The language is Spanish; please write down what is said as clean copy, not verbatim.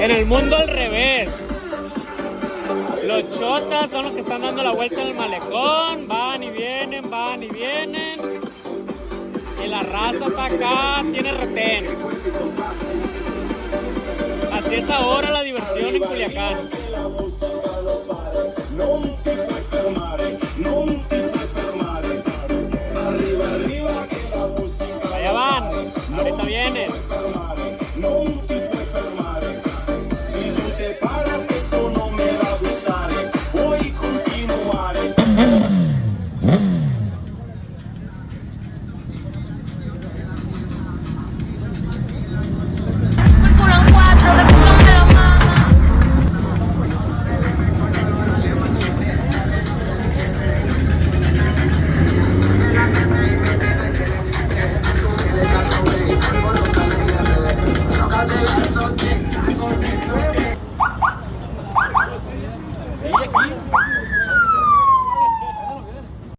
En el mundo al revés. Los chotas son los que están dando la vuelta en el malecón. Van y vienen, van y vienen. Y la raza está acá, tiene retén. Así es ahora la diversión en Culiacán. Allá van, ahorita vienen.